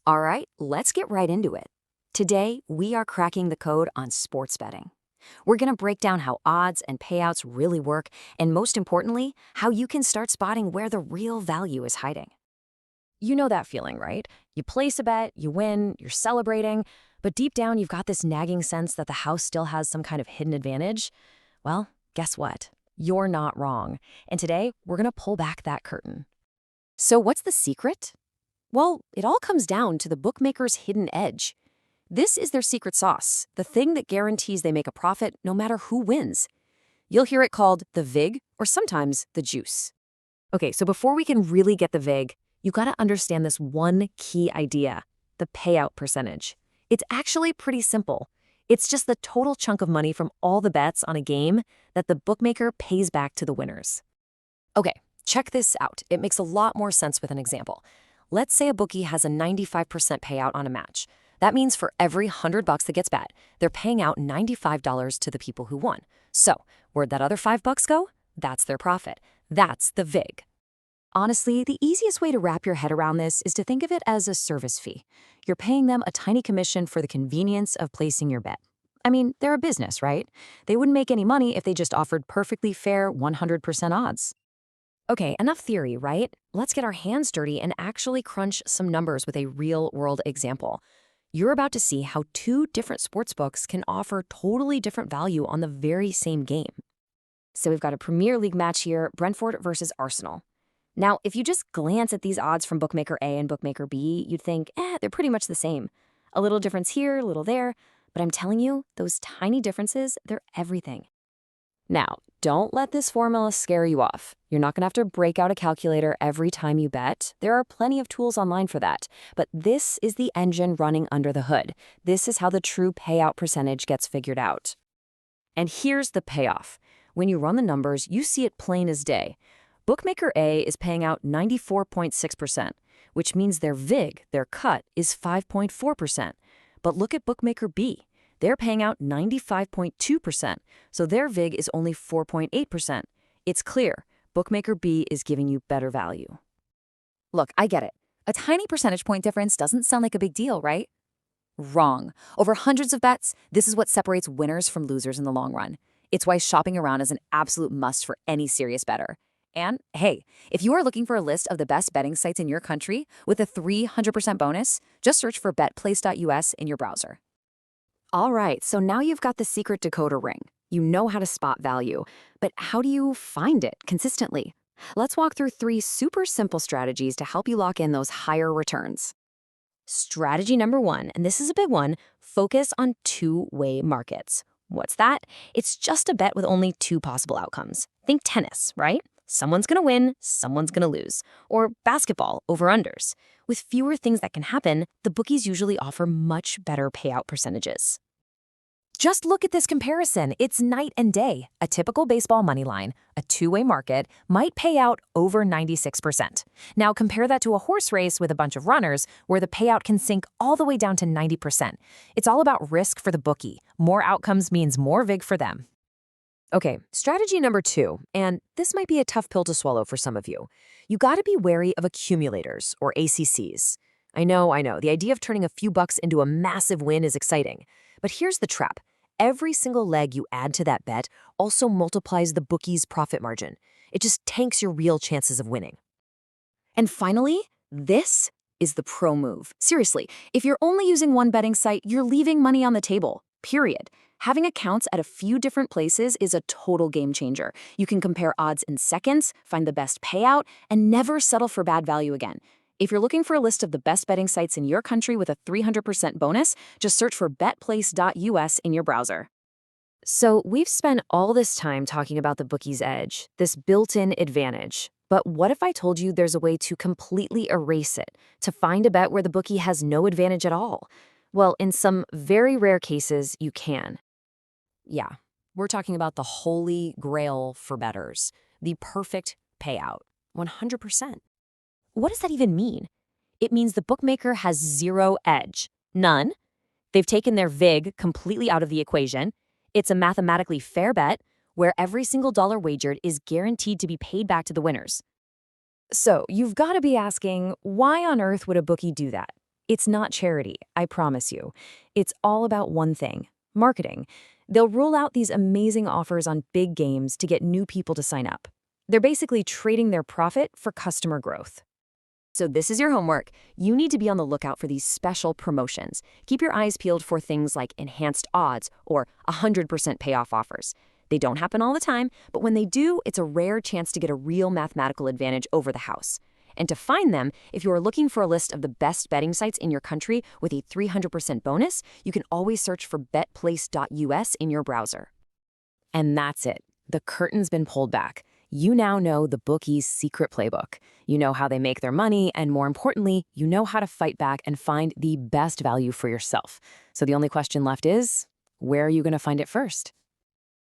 All right, let's get right into it. Today, we are cracking the code on sports betting. We're going to break down how odds and payouts really work, and most importantly, how you can start spotting where the real value is hiding. You know that feeling, right? You place a bet, you win, you're celebrating, but deep down you've got this nagging sense that the house still has some kind of hidden advantage. Well, guess what? You're not wrong. And today, we're going to pull back that curtain. So what's the secret? Well, it all comes down to the bookmaker's hidden edge. This is their secret sauce, the thing that guarantees they make a profit no matter who wins. You'll hear it called the VIG or sometimes the juice. Okay, so before we can really get the VIG, you gotta understand this one key idea, the payout percentage. It's actually pretty simple. It's just the total chunk of money from all the bets on a game that the bookmaker pays back to the winners. Okay, check this out. It makes a lot more sense with an example. Let's say a bookie has a 95% payout on a match. That means for every $100 that gets bet, they're paying out $95 to the people who won. So, where'd that other $5 go? That's their profit. That's the VIG. Honestly, the easiest way to wrap your head around this is to think of it as a service fee. You're paying them a tiny commission for the convenience of placing your bet. I mean, they're a business, right? They wouldn't make any money if they just offered perfectly fair 100% odds. Okay, enough theory, right? Let's get our hands dirty and actually crunch some numbers with a real-world example. You're about to see how two different sportsbooks can offer totally different value on the very same game. So we've got a Premier League match here, Brentford versus Arsenal. Now, if you just glance at these odds from bookmaker A and bookmaker B, you'd think, they're pretty much the same. A little difference here, a little there, but I'm telling you, those tiny differences, they're everything. Now, don't let this formula scare you off. You're not going to have to break out a calculator every time you bet. There are plenty of tools online for that. But this is the engine running under the hood. This is how the true payout percentage gets figured out. And here's the payoff. When you run the numbers, you see it plain as day. Bookmaker A is paying out 94.6%, which means their VIG, their cut, is 5.4%. But look at bookmaker B. They're paying out 95.2%, so their VIG is only 4.8%. It's clear, bookmaker B is giving you better value. Look, I get it. A tiny percentage point difference doesn't sound like a big deal, right? Wrong. Over hundreds of bets, this is what separates winners from losers in the long run. It's why shopping around is an absolute must for any serious bettor. And hey, if you are looking for a list of the best betting sites in your country with a 300% bonus, just search for betplace.us in your browser. All right, so now you've got the secret decoder ring. You know how to spot value, but how do you find it consistently? Let's walk through 3 super simple strategies to help you lock in those higher returns. Strategy number 1, and this is a big one, focus on two-way markets. What's that? It's just a bet with only 2 possible outcomes. Think tennis, right? Someone's gonna win, someone's gonna lose. Or basketball, over-unders. With fewer things that can happen, the bookies usually offer much better payout percentages. Just look at this comparison. It's night and day. A typical baseball money line, a two-way market, might pay out over 96%. Now compare that to a horse race with a bunch of runners where the payout can sink all the way down to 90%. It's all about risk for the bookie. More outcomes means more VIG for them. Okay, strategy number 2, and this might be a tough pill to swallow for some of you. You gotta be wary of accumulators, or ACCs. I know, the idea of turning a few bucks into a massive win is exciting. But here's the trap. Every single leg you add to that bet also multiplies the bookie's profit margin. It just tanks your real chances of winning. And finally, this is the pro move. Seriously, if you're only using one betting site, you're leaving money on the table, period. Having accounts at a few different places is a total game changer. You can compare odds in seconds, find the best payout, and never settle for bad value again. If you're looking for a list of the best betting sites in your country with a 300% bonus, just search for betplace.us in your browser. So we've spent all this time talking about the bookie's edge, this built-in advantage. But what if I told you there's a way to completely erase it, to find a bet where the bookie has no advantage at all? Well, in some very rare cases, you can. Yeah, we're talking about the holy grail for bettors, the perfect payout, 100%. What does that even mean? It means the bookmaker has zero edge, none. They've taken their VIG completely out of the equation. It's a mathematically fair bet where every single dollar wagered is guaranteed to be paid back to the winners. So you've got to be asking, why on earth would a bookie do that? It's not charity, I promise you. It's all about one thing: marketing. They'll roll out these amazing offers on big games to get new people to sign up. They're basically trading their profit for customer growth. So this is your homework. You need to be on the lookout for these special promotions. Keep your eyes peeled for things like enhanced odds or 100% payoff offers. They don't happen all the time, but when they do, it's a rare chance to get a real mathematical advantage over the house. And to find them, if you are looking for a list of the best betting sites in your country with a 300% bonus, you can always search for betplace.us in your browser. And that's it. The curtain's been pulled back. You now know the bookie's secret playbook. You know how they make their money, and more importantly, you know how to fight back and find the best value for yourself. So the only question left is, where are you going to find it first?